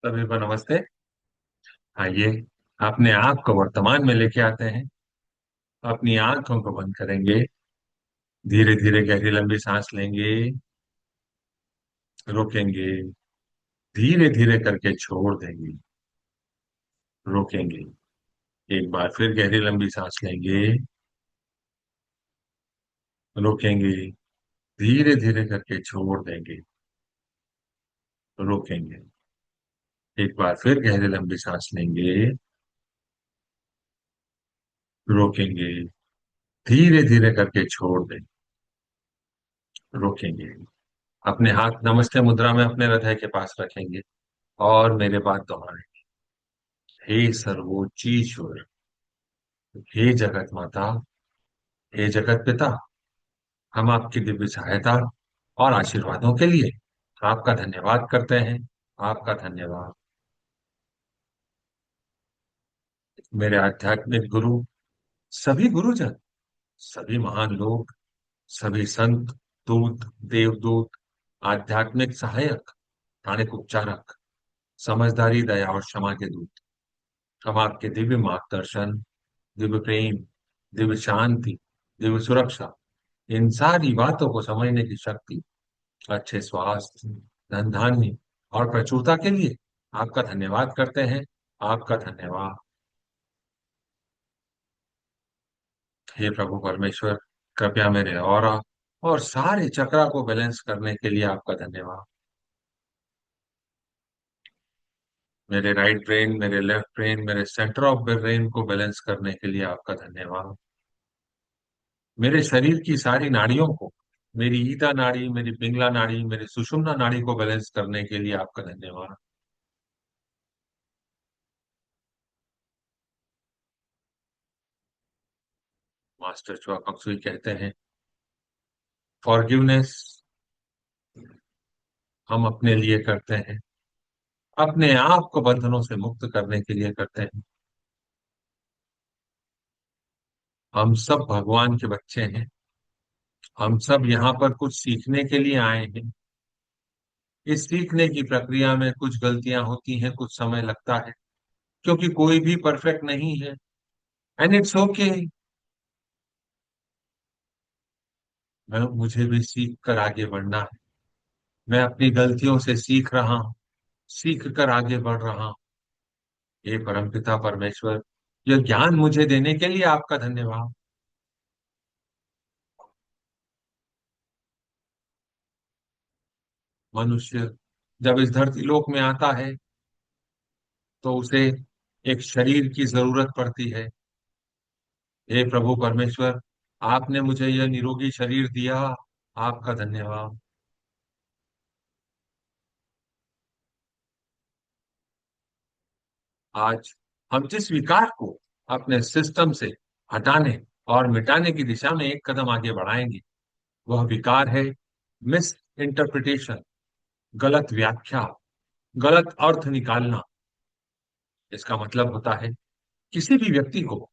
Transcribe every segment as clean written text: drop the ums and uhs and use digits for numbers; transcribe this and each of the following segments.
सभी को नमस्ते। आइए, अपने आप को वर्तमान में लेके आते हैं। अपनी आंखों को बंद करेंगे। धीरे धीरे गहरी लंबी सांस लेंगे। रोकेंगे। धीरे धीरे करके छोड़ देंगे। रोकेंगे। एक बार फिर गहरी लंबी सांस लेंगे। रोकेंगे। धीरे धीरे करके छोड़ देंगे। रोकेंगे। एक बार फिर गहरी लंबी सांस लेंगे। रोकेंगे। धीरे धीरे करके छोड़ देंगे। रोकेंगे। अपने हाथ नमस्ते मुद्रा में अपने हृदय के पास रखेंगे और मेरे बात दोहराएं। हे सर्वोच्चीश्वर, हे जगत माता, हे जगत पिता, हम आपकी दिव्य सहायता और आशीर्वादों के लिए आपका धन्यवाद करते हैं। आपका धन्यवाद। मेरे आध्यात्मिक गुरु, सभी गुरुजन, सभी महान लोग, सभी संत, दूत, देवदूत, आध्यात्मिक सहायक, स्थानिक उपचारक, समझदारी, दया और क्षमा के दूत, हम आपके दिव्य मार्गदर्शन, दिव्य प्रेम, दिव्य शांति, दिव्य सुरक्षा, इन सारी बातों को समझने की शक्ति, अच्छे स्वास्थ्य, धन धान्य और प्रचुरता के लिए आपका धन्यवाद करते हैं। आपका धन्यवाद। हे प्रभु परमेश्वर, कृपया मेरे और सारे चक्रा को बैलेंस करने के लिए आपका धन्यवाद। मेरे राइट ब्रेन, मेरे लेफ्ट ब्रेन, मेरे सेंटर ऑफ ब्रेन को बैलेंस करने के लिए आपका धन्यवाद। मेरे शरीर की सारी नाड़ियों को, मेरी ईदा नाड़ी, मेरी पिंगला नाड़ी, मेरी सुषुम्ना नाड़ी को बैलेंस करने के लिए आपका धन्यवाद। मास्टर चुआक कहते हैं, फॉरगिवनेस हम अपने लिए करते हैं, अपने आप को बंधनों से मुक्त करने के लिए करते हैं। हम सब भगवान के बच्चे हैं। हम सब यहाँ पर कुछ सीखने के लिए आए हैं। इस सीखने की प्रक्रिया में कुछ गलतियां होती हैं, कुछ समय लगता है, क्योंकि कोई भी परफेक्ट नहीं है। And it's okay. मैं मुझे भी सीख कर आगे बढ़ना है। मैं अपनी गलतियों से सीख रहा हूँ, सीख कर आगे बढ़ रहा हूँ। हे परमपिता परमेश्वर, यह ज्ञान मुझे देने के लिए आपका धन्यवाद। मनुष्य जब इस धरती लोक में आता है तो उसे एक शरीर की जरूरत पड़ती है। हे प्रभु परमेश्वर, आपने मुझे यह निरोगी शरीर दिया। आपका धन्यवाद। आज हम जिस विकार को अपने सिस्टम से हटाने और मिटाने की दिशा में एक कदम आगे बढ़ाएंगे, वह विकार है मिस इंटरप्रिटेशन, गलत व्याख्या, गलत अर्थ निकालना। इसका मतलब होता है किसी भी व्यक्ति को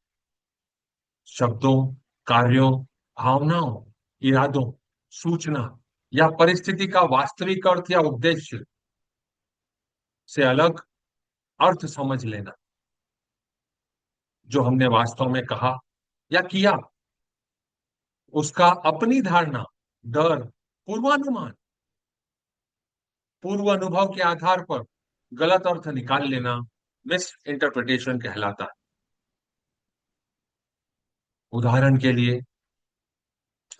शब्दों, कार्यों, भावनाओं, इरादों, सूचना या परिस्थिति का वास्तविक अर्थ या उद्देश्य से अलग अर्थ समझ लेना। जो हमने वास्तव में कहा या किया, उसका अपनी धारणा, डर, पूर्वानुमान, पूर्व अनुभव के आधार पर गलत अर्थ निकाल लेना मिस इंटरप्रिटेशन कहलाता है। उदाहरण के लिए,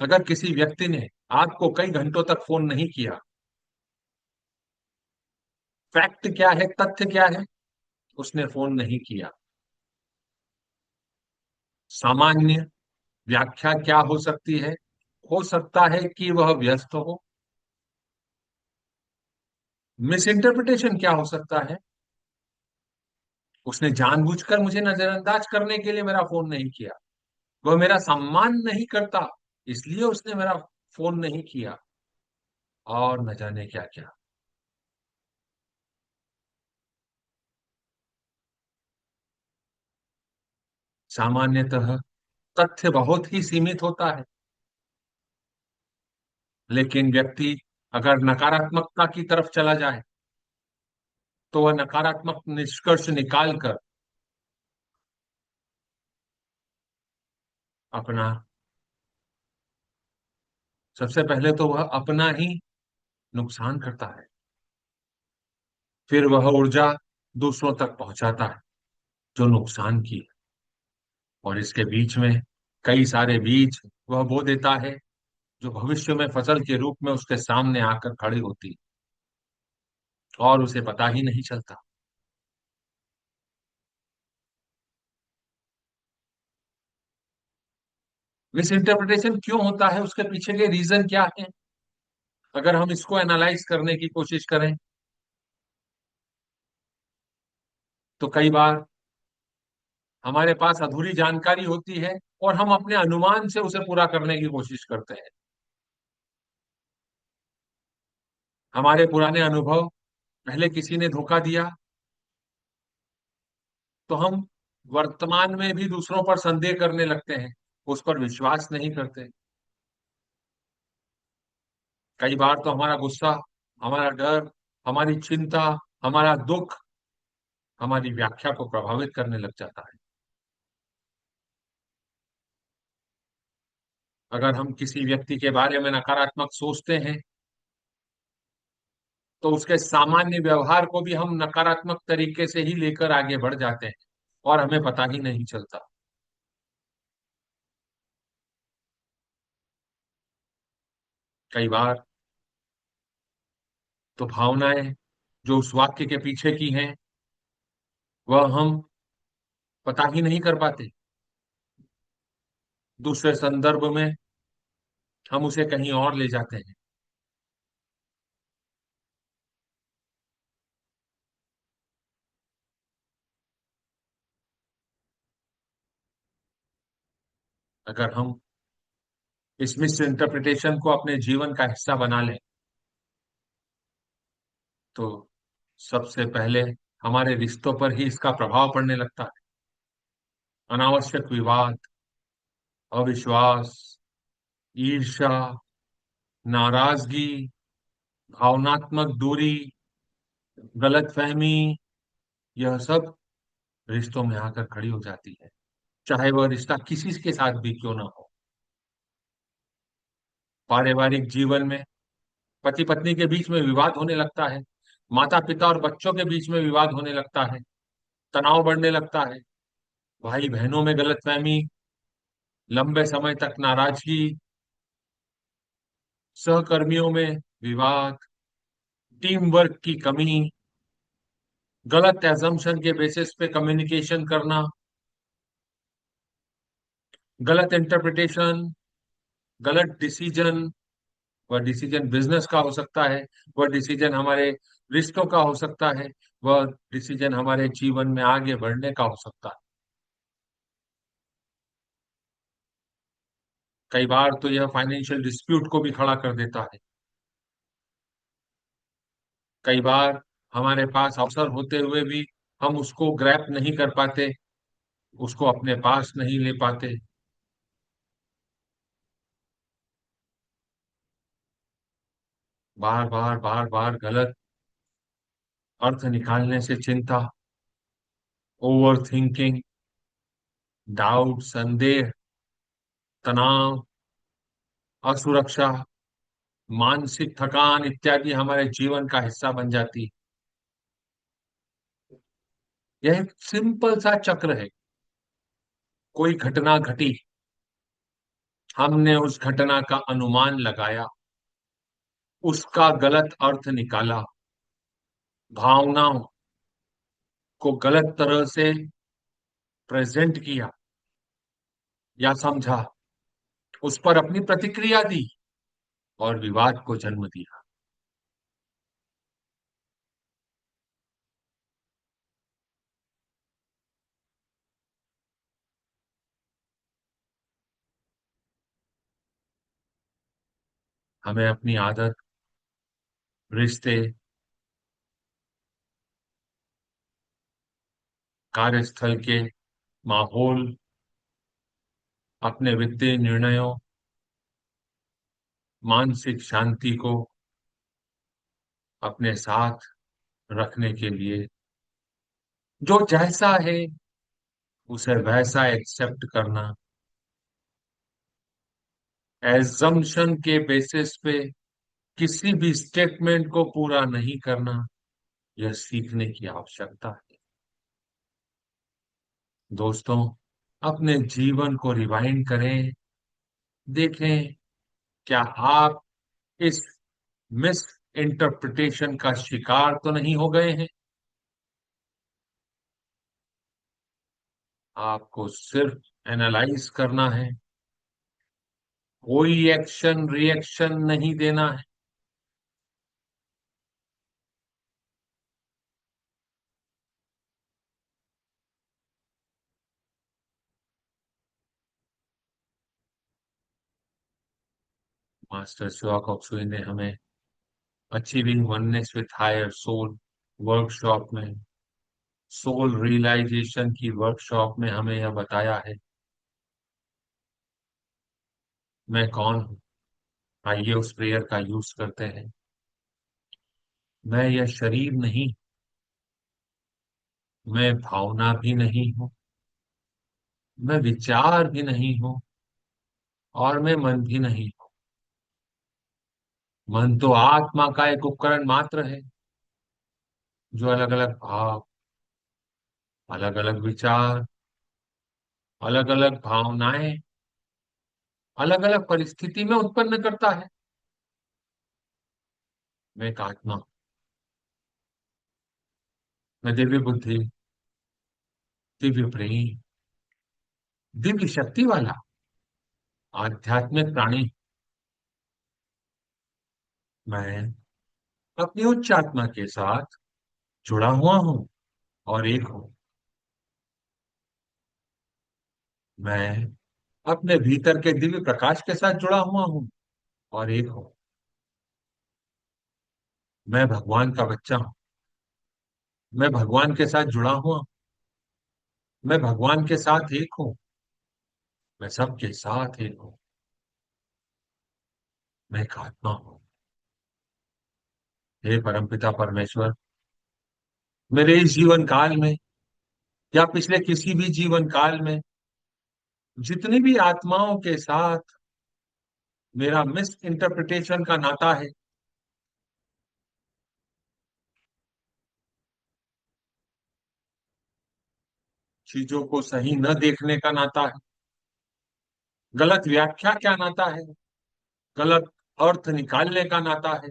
अगर किसी व्यक्ति ने आपको कई घंटों तक फोन नहीं किया, फैक्ट क्या है, तथ्य क्या है? उसने फोन नहीं किया। सामान्य व्याख्या क्या हो सकती है? हो सकता है कि वह व्यस्त हो। मिस इंटरप्रिटेशन क्या हो सकता है? उसने जानबूझकर मुझे नजरअंदाज करने के लिए मेरा फोन नहीं किया। वह मेरा सम्मान नहीं करता, इसलिए उसने मेरा फोन नहीं किया। और न जाने क्या क्या। सामान्यतः तथ्य बहुत ही सीमित होता है, लेकिन व्यक्ति अगर नकारात्मकता की तरफ चला जाए तो वह नकारात्मक निष्कर्ष निकालकर अपना सबसे पहले तो वह अपना ही नुकसान करता है, फिर वह ऊर्जा दूसरों तक पहुंचाता है जो नुकसान की है। और इसके बीच में कई सारे बीज वह बो देता है जो भविष्य में फसल के रूप में उसके सामने आकर खड़ी होती है और उसे पता ही नहीं चलता। मिस इंटरप्रिटेशन क्यों होता है, उसके पीछे के रीजन क्या है, अगर हम इसको एनालाइज करने की कोशिश करें तो कई बार हमारे पास अधूरी जानकारी होती है और हम अपने अनुमान से उसे पूरा करने की कोशिश करते हैं। हमारे पुराने अनुभव, पहले किसी ने धोखा दिया तो हम वर्तमान में भी दूसरों पर संदेह करने लगते हैं, उस पर विश्वास नहीं करते। कई बार तो हमारा गुस्सा, हमारा डर, हमारी चिंता, हमारा दुख हमारी व्याख्या को प्रभावित करने लग जाता है। अगर हम किसी व्यक्ति के बारे में नकारात्मक सोचते हैं तो उसके सामान्य व्यवहार को भी हम नकारात्मक तरीके से ही लेकर आगे बढ़ जाते हैं और हमें पता ही नहीं चलता। कई बार तो भावनाएं जो उस वाक्य के पीछे की हैं वह हम पता ही नहीं कर पाते। दूसरे संदर्भ में हम उसे कहीं और ले जाते हैं। अगर हम इस मिस इंटरप्रिटेशन को अपने जीवन का हिस्सा बना लें तो सबसे पहले हमारे रिश्तों पर ही इसका प्रभाव पड़ने लगता है। अनावश्यक विवाद, अविश्वास, ईर्ष्या, नाराजगी, भावनात्मक दूरी, गलतफहमी, यह सब रिश्तों में आकर खड़ी हो जाती है, चाहे वह रिश्ता किसी के साथ भी क्यों ना हो। पारिवारिक जीवन में पति पत्नी के बीच में विवाद होने लगता है, माता पिता और बच्चों के बीच में विवाद होने लगता है, तनाव बढ़ने लगता है, भाई बहनों में गलतफहमी, लंबे समय तक नाराजगी, सहकर्मियों में विवाद, टीम वर्क की कमी, गलत एजम्पशन के बेसिस पे कम्युनिकेशन करना, गलत इंटरप्रिटेशन, गलत डिसीजन। वह डिसीजन बिजनेस का हो सकता है, वह डिसीजन हमारे रिश्तों का हो सकता है, वह डिसीजन हमारे जीवन में आगे बढ़ने का हो सकता है। कई बार तो यह फाइनेंशियल डिस्प्यूट को भी खड़ा कर देता है। कई बार हमारे पास अवसर होते हुए भी हम उसको ग्रैप नहीं कर पाते, उसको अपने पास नहीं ले पाते। बार बार बार बार गलत अर्थ निकालने से चिंता, ओवर थिंकिंग, डाउट, संदेह, तनाव, असुरक्षा, मानसिक थकान इत्यादि हमारे जीवन का हिस्सा बन जाती है। यह एक सिंपल सा चक्र है। कोई घटना घटी, हमने उस घटना का अनुमान लगाया, उसका गलत अर्थ निकाला, भावनाओं को गलत तरह से प्रेजेंट किया या समझा, उस पर अपनी प्रतिक्रिया दी और विवाद को जन्म दिया। हमें अपनी आदत, रिश्ते, कार्यस्थल के माहौल, अपने वित्तीय निर्णयों, मानसिक शांति को अपने साथ रखने के लिए जो जैसा है उसे वैसा एक्सेप्ट करना, एजम्पशन के बेसिस पे किसी भी स्टेटमेंट को पूरा नहीं करना, यह सीखने की आवश्यकता है। दोस्तों, अपने जीवन को रिवाइंड करें, देखें क्या आप इस मिस इंटरप्रिटेशन का शिकार तो नहीं हो गए हैं। आपको सिर्फ एनालाइज करना है, कोई एक्शन रिएक्शन नहीं देना है। मास्टर शिवाकोप सुई ने हमें achieving oneness with higher soul workshop में, सोल रियलाइजेशन की वर्कशॉप में हमें यह बताया है, मैं कौन हूं। आइए उस प्रेयर का यूज करते हैं। मैं यह शरीर नहीं, मैं भावना भी नहीं हूं, मैं विचार भी नहीं हूं, और मैं मन भी नहीं हूं। मन तो आत्मा का एक उपकरण मात्र है, जो अलग अलग भाव, अलग अलग विचार, अलग अलग भावनाएं अलग अलग परिस्थिति में उत्पन्न करता है। मैं एक आत्मा हूं, मैं दिव्य बुद्धि, दिव्य प्रेम, दिव्य शक्ति वाला आध्यात्मिक प्राणी। मैं अपनी उच्च आत्मा के साथ जुड़ा हुआ हूं और एक हूं। मैं अपने भीतर के दिव्य प्रकाश के साथ जुड़ा हुआ हूं और एक हूं। मैं भगवान का बच्चा हूं, मैं भगवान के साथ जुड़ा हुआ हूं, मैं भगवान के साथ एक हूं, मैं सबके साथ एक हूं। मैं एक आत्मा हूं। हे परमपिता परमेश्वर, मेरे इस जीवन काल में या पिछले किसी भी जीवन काल में जितनी भी आत्माओं के साथ मेरा मिस इंटरप्रिटेशन का नाता है, चीजों को सही न देखने का नाता है, गलत व्याख्या क्या नाता है, गलत अर्थ निकालने का नाता है,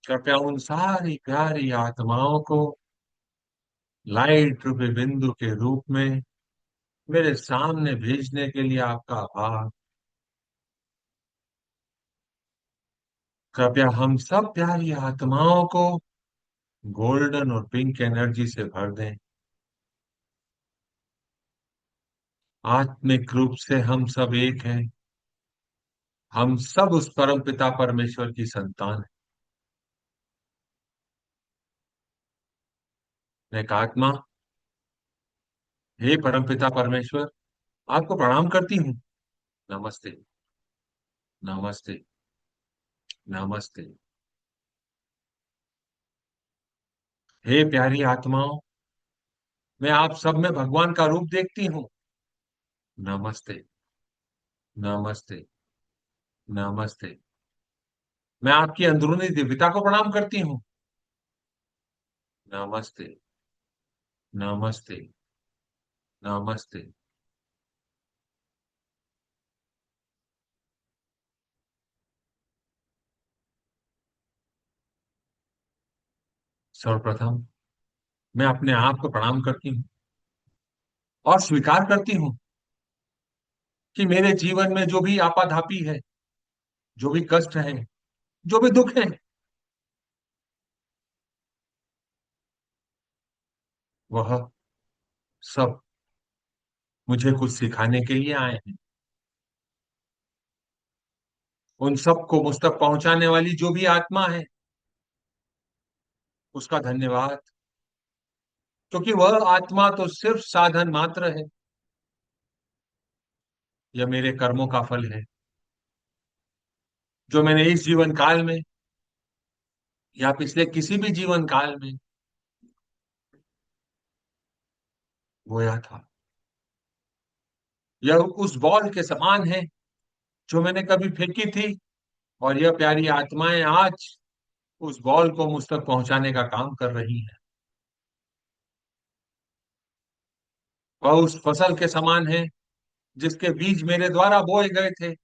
कृपया उन सारी प्यारी आत्माओं को लाइट रूपी बिंदु के रूप में मेरे सामने भेजने के लिए आपका आभार। कृपया हम सब प्यारी आत्माओं को गोल्डन और पिंक एनर्जी से भर दें। आत्मिक रूप से हम सब एक हैं, हम सब उस परम पिता परमेश्वर की संतान हैं। मैं एक आत्मा, हे परम पिता परमेश्वर, आपको प्रणाम करती हूँ। नमस्ते, नमस्ते, नमस्ते। हे प्यारी आत्माओं, मैं आप सब में भगवान का रूप देखती हूँ। नमस्ते, नमस्ते, नमस्ते। मैं आपकी अंदरूनी दिव्यता को प्रणाम करती हूँ। नमस्ते, नमस्ते, नमस्ते। सर्वप्रथम मैं अपने आप को प्रणाम करती हूँ और स्वीकार करती हूँ कि मेरे जीवन में जो भी आपाधापी है, जो भी कष्ट है, जो भी दुख है, वह सब मुझे कुछ सिखाने के लिए आए हैं। उन सबको मुझ तक पहुंचाने वाली जो भी आत्मा है, उसका धन्यवाद, क्योंकि वह आत्मा तो सिर्फ साधन मात्र है। यह मेरे कर्मों का फल है, जो मैंने इस जीवन काल में या पिछले किसी भी जीवन काल में बोया था। यह उस बॉल के समान है जो मैंने कभी फेंकी थी, और यह प्यारी आत्माएं आज उस बॉल को मुझ तक पहुंचाने का काम कर रही हैं। वह उस फसल के समान है जिसके बीज मेरे द्वारा बोए गए थे,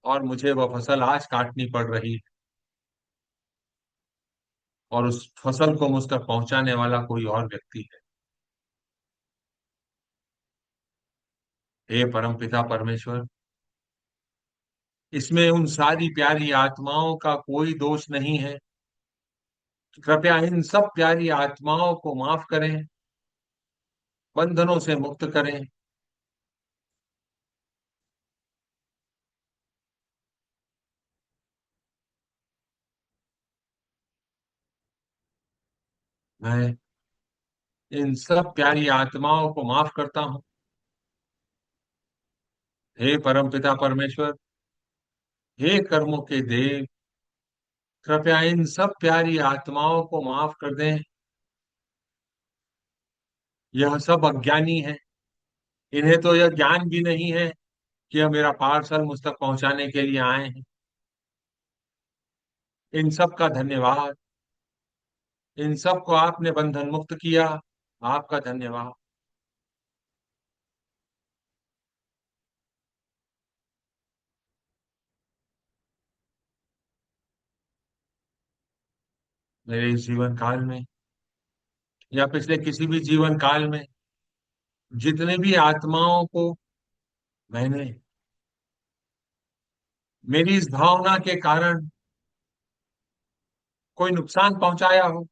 और मुझे वह फसल आज काटनी पड़ रही है, और उस फसल को मुझ तक पहुंचाने वाला कोई और व्यक्ति है। हे परमपिता परमेश्वर, इसमें उन सारी प्यारी आत्माओं का कोई दोष नहीं है। कृपया इन सब प्यारी आत्माओं को माफ करें, बंधनों से मुक्त करें। मैं इन सब प्यारी आत्माओं को माफ करता हूँ। हे परमपिता परमेश्वर, हे कर्मों के देव, कृपया इन सब प्यारी आत्माओं को माफ कर दें। यह सब अज्ञानी है। इन्हें तो यह ज्ञान भी नहीं है कि यह मेरा पार्सल मुझ तक पहुंचाने के लिए आए हैं। इन सब का धन्यवाद। इन सब को आपने बंधन मुक्त किया। आपका धन्यवाद। मेरे इस जीवन काल में या पिछले किसी भी जीवन काल में जितने भी आत्माओं को मैंने मेरी इस भावना के कारण कोई नुकसान पहुंचाया हो,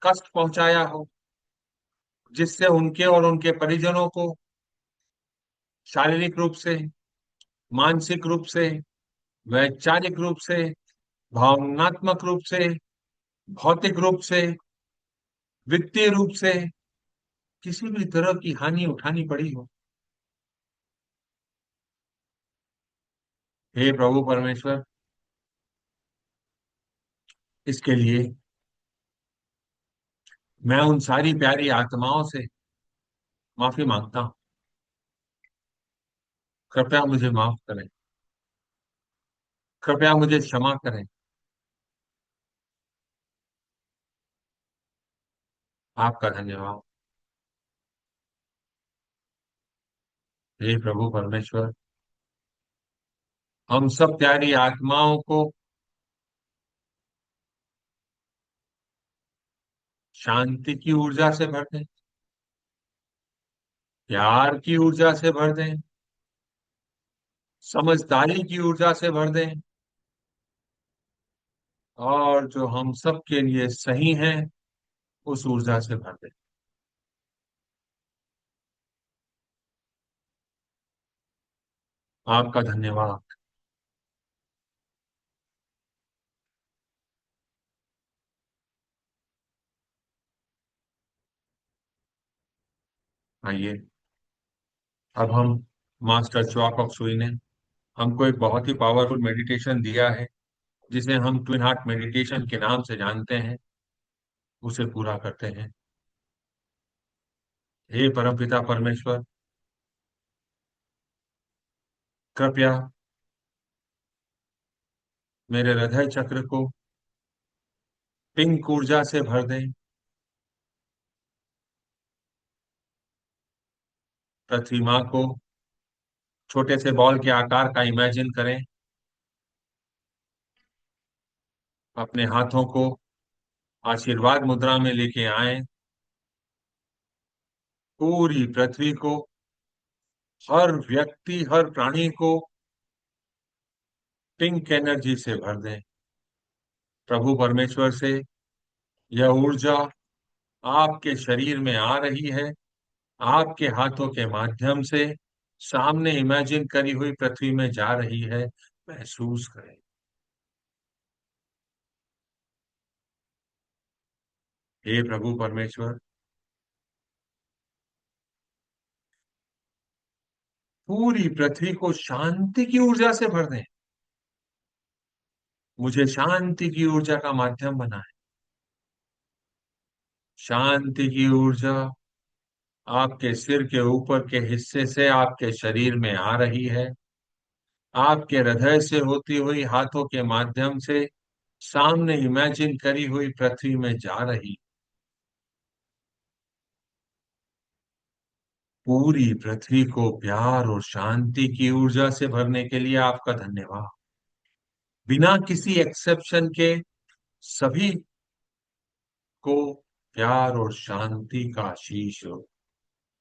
कष्ट पहुंचाया हो, जिससे उनके और उनके परिजनों को शारीरिक रूप से, मानसिक रूप से, वैचारिक रूप से, भावनात्मक रूप से, भौतिक रूप से, वित्तीय रूप से किसी भी तरह की हानि उठानी पड़ी हो, हे प्रभु परमेश्वर, इसके लिए मैं उन सारी प्यारी आत्माओं से माफी मांगता हूँ। कृपया मुझे माफ करें। कृपया मुझे क्षमा करें। आपका धन्यवाद। हे प्रभु परमेश्वर, हम सब प्यारी आत्माओं को शांति की ऊर्जा से भर दें, प्यार की ऊर्जा से भर दें, समझदारी की ऊर्जा से भर दें, और जो हम सब के लिए सही है उस ऊर्जा से भर दें। आपका धन्यवाद। आइए, अब हम मास्टर च्वाक सुई ने हमको एक बहुत ही पावरफुल मेडिटेशन दिया है, जिसे हम ट्विन हार्ट मेडिटेशन के नाम से जानते हैं, उसे पूरा करते हैं। हे परमपिता परमेश्वर, कृपया मेरे हृदय चक्र को पिंक ऊर्जा से भर दें। पृथ्वी माँ को छोटे से बॉल के आकार का इमेजिन करें। अपने हाथों को आशीर्वाद मुद्रा में लेके आए। पूरी पृथ्वी को, हर व्यक्ति, हर प्राणी को पिंक एनर्जी से भर दें। प्रभु परमेश्वर से यह ऊर्जा आपके शरीर में आ रही है, आपके हाथों के माध्यम से सामने इमेजिन करी हुई पृथ्वी में जा रही है। महसूस करें। हे प्रभु परमेश्वर, पूरी पृथ्वी को शांति की ऊर्जा से भर दें। मुझे शांति की ऊर्जा का माध्यम बनाए। शांति की ऊर्जा आपके सिर के ऊपर के हिस्से से आपके शरीर में आ रही है, आपके हृदय से होती हुई हाथों के माध्यम से सामने इमेजिन करी हुई पृथ्वी में जा रही। पूरी पृथ्वी को प्यार और शांति की ऊर्जा से भरने के लिए आपका धन्यवाद। बिना किसी एक्सेप्शन के सभी को प्यार और शांति का आशीष और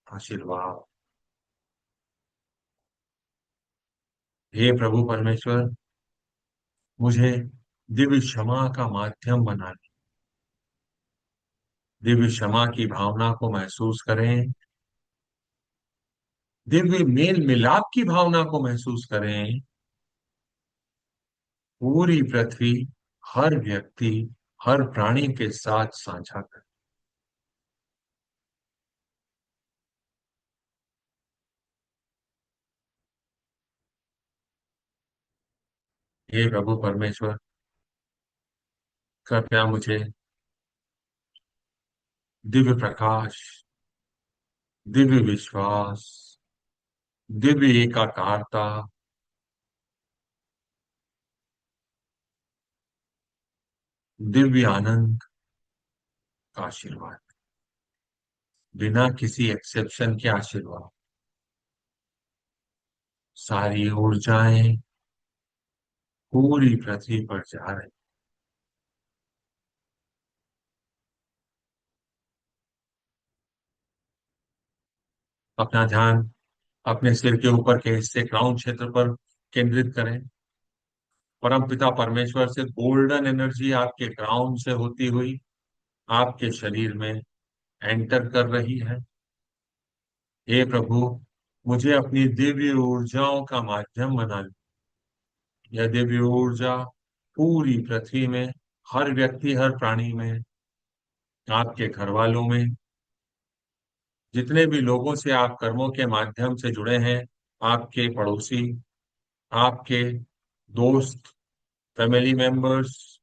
आशीर्वाद। हे प्रभु परमेश्वर, मुझे दिव्य क्षमा का माध्यम बना दे। दिव्य क्षमा की भावना को महसूस करें। दिव्य मेल मिलाप की भावना को महसूस करें। पूरी पृथ्वी, हर व्यक्ति, हर प्राणी के साथ साझा करें। हे प्रभु परमेश्वर, कृपया मुझे दिव्य प्रकाश, दिव्य विश्वास, दिव्य एकाकारता, दिव्य आनंद का आशीर्वाद। बिना किसी एक्सेप्शन के आशीर्वाद। सारी ऊर्जाएं पूरी पृथ्वी पर जा रही। अपना ध्यान अपने सिर के ऊपर के हिस्से क्राउन क्षेत्र पर केंद्रित करें। परम पिता परमेश्वर से गोल्डन एनर्जी आपके क्राउन से होती हुई आपके शरीर में एंटर कर रही है। हे प्रभु, मुझे अपनी दिव्य ऊर्जाओं का माध्यम बना ली। यह दिव्य ऊर्जा पूरी पृथ्वी में, हर व्यक्ति, हर प्राणी में, आपके घर वालों में, जितने भी लोगों से आप कर्मों के माध्यम से जुड़े हैं, आपके पड़ोसी, आपके दोस्त, family members,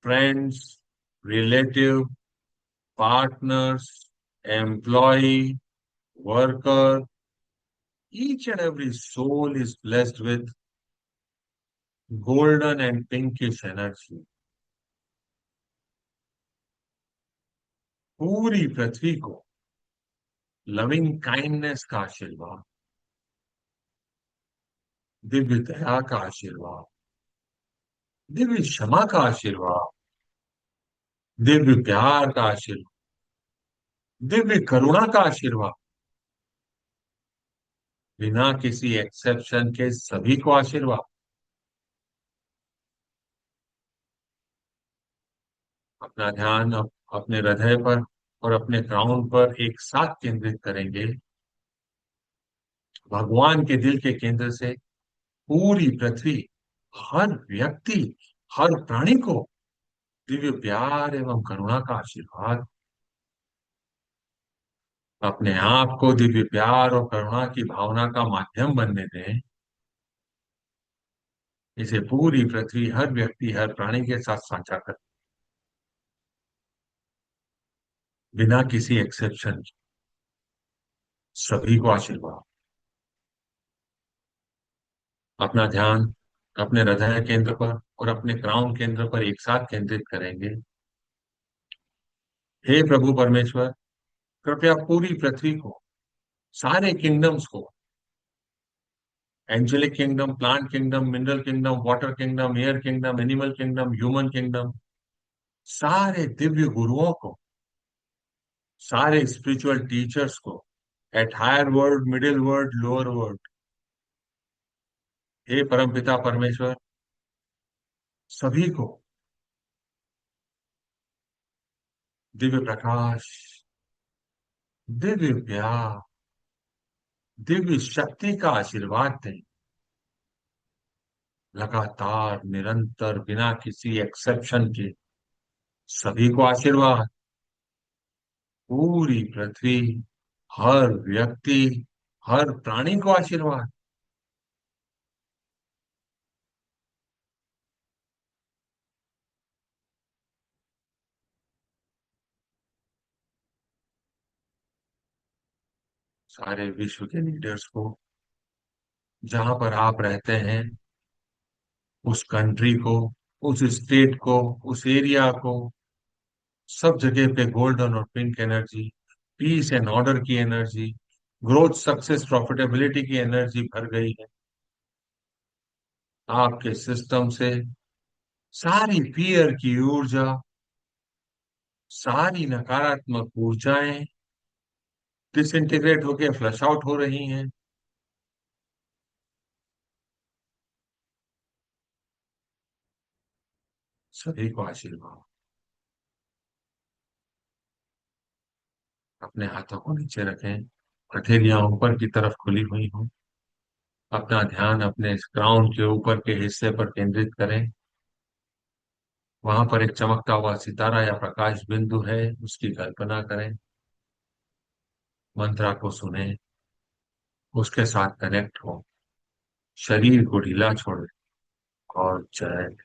friends, relative, partners, employ, worker, each and every soul is blessed with golden and pinkish energy. पूरी पृथ्वी को लविंग काइंडनेस का आशीर्वाद, दिव्य दया का आशीर्वाद, दिव्य क्षमा का आशीर्वाद, दिव्य प्यार का आशीर्वाद, दिव्य करुणा का आशीर्वाद, बिना किसी एक्सेप्शन के सभी को आशीर्वाद। अपना ध्यान अपने हृदय पर और अपने क्राउन पर एक साथ केंद्रित करेंगे। भगवान के दिल के केंद्र से पूरी पृथ्वी, हर व्यक्ति, हर प्राणी को दिव्य प्यार एवं करुणा का आशीर्वाद। अपने आप को दिव्य प्यार और करुणा की भावना का माध्यम बनने दें। इसे पूरी पृथ्वी, हर व्यक्ति, हर प्राणी के साथ साझा कर, बिना किसी एक्सेप्शन के सभी को आशीर्वाद। अपना ध्यान अपने हृदय केंद्र पर और अपने क्राउन केंद्र पर एक साथ केंद्रित करेंगे। हे प्रभु परमेश्वर, कृपया पूरी पृथ्वी को, सारे किंगडम्स को, angelic kingdom, plant kingdom, mineral kingdom, water kingdom, air kingdom, animal kingdom, human kingdom, सारे दिव्य गुरुओं को, सारे स्पिरिचुअल टीचर्स को, at higher world, middle world, lower world. हे परम पिता परमेश्वर, सभी को दिव्य प्रकाश, दिव्य प्यार, दिव्य शक्ति का आशीर्वाद दें। लगातार, निरंतर, बिना किसी एक्सेप्शन के सभी को आशीर्वाद। पूरी पृथ्वी, हर व्यक्ति, हर प्राणी को आशीर्वाद। सारे विश्व के लीडर्स को, जहां पर आप रहते हैं उस कंट्री को, उस स्टेट को, उस एरिया को, सब जगह पे गोल्डन और pink energy, peace and order की एनर्जी, ग्रोथ सक्सेस प्रॉफिटेबिलिटी की एनर्जी भर गई है आपके सिस्टम से। सारी फियर की ऊर्जा, सारी नकारात्मक ऊर्जाएं डिसइंटीग्रेट होकर फ्लश आउट हो रही हैं। सभी को आशीर्वाद। अपने हाथों को नीचे रखें, हथेलियां ऊपर की तरफ खुली हुई हों। अपना ध्यान अपने क्राउन के ऊपर के हिस्से पर केंद्रित करें। वहां पर एक चमकता हुआ सितारा या प्रकाश बिंदु है, उसकी कल्पना करें। मंत्रा को सुने, उसके साथ कनेक्ट हो, शरीर को ढीला छोड़े और जय।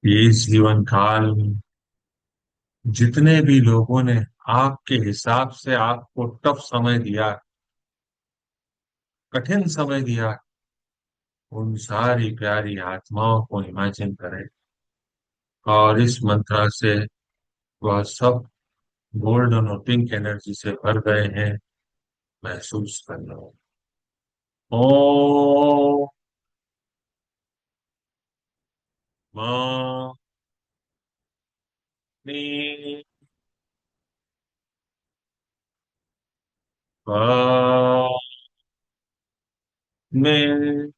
इस जीवन काल में जितने भी लोगों ने आपके हिसाब से आपको टफ समय दिया, कठिन समय दिया, उन सारी प्यारी आत्माओं को इमेजिन करें और इस मंत्रा से वह सब गोल्डन और पिंक एनर्जी से भर गए हैं, महसूस करना। ओम मां नी पा में।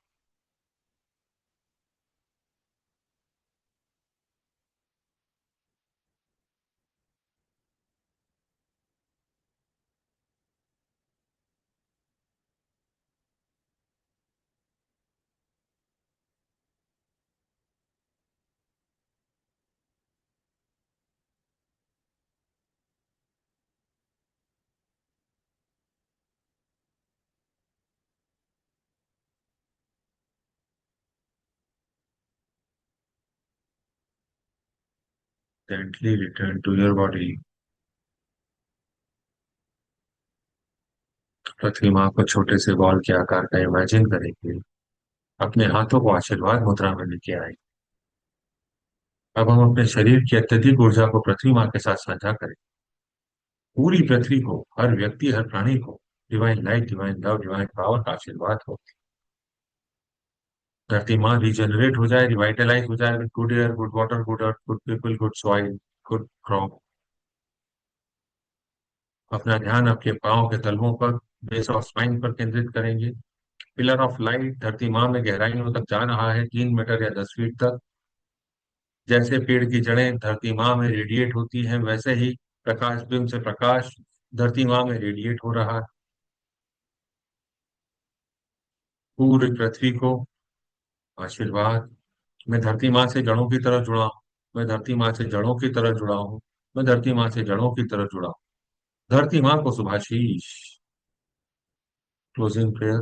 Gently return to your body। पृथ्वी माँ को छोटे से बॉल के आकार का इमेजिन करेंगे, अपने हाथों को आशीर्वाद मुद्रा में लेके आए। अब हम अपने शरीर की अत्यधिक ऊर्जा को पृथ्वी माँ के साथ साझा करें। पूरी पृथ्वी को, हर व्यक्ति, हर प्राणी को divine light, divine love, divine power का आशीर्वाद हो। धरती माँ रिजेनरेट हो जाए, रिवाइटलाइज हो जाए, good air, good water, good earth, good people, good soil, good crop. अपना ध्यान आपके पाँव के तलवों पर, बेस ऑफ स्पाइन पर केंद्रित करेंगे। पिलर ऑफ लाइट धरती माँ में गहराइयों तक जा रहा है, 3 मीटर या 10 फीट तक। जैसे पेड़ की जड़ें धरती माँ में रेडिएट होती हैं, वैसे ही प्रकाश बिंब से प्रकाश धरती माँ में रेडिएट हो रहा है। पूरी पृथ्वी को आशीर्वाद। मैं धरती माँ से जड़ों की तरह जुड़ा हूँ। मैं धरती माँ से जड़ों की तरह जुड़ा हूँ। मैं धरती माँ से जड़ों की तरह जुड़ा हूँ। धरती माँ को शुभाशीष। Closing prayer.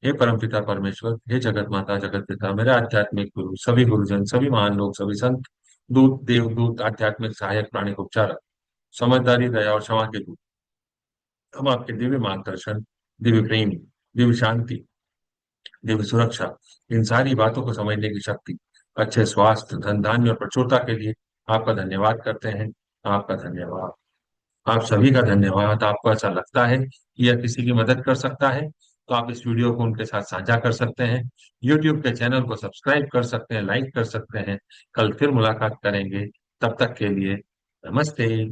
हे परमपिता परमेश्वर, हे जगत माता, जगत पिता, मेरे आध्यात्मिक गुरु, सभी गुरुजन, सभी महान लोग, सभी संत, दूत, देवदूत, आध्यात्मिक सहायक, प्राणिक उपचारक, समझदारी, दया और क्षमा के दूत, हम आपके दिव्य मार्गदर्शन, दिव्य प्रेम, दिव्य शांति, दिव्य सुरक्षा, इन सारी बातों को समझने की शक्ति, अच्छे स्वास्थ्य, धन धान्य और प्रचुरता के लिए आपका धन्यवाद करते हैं। आपका धन्यवाद। आप सभी का धन्यवाद। आपको ऐसा लगता है कि यह किसी की मदद कर सकता है, तो आप इस वीडियो को उनके साथ साझा कर सकते हैं। यूट्यूब के चैनल को सब्सक्राइब कर सकते हैं, लाइक कर सकते हैं। कल फिर मुलाकात करेंगे। तब तक के लिए नमस्ते।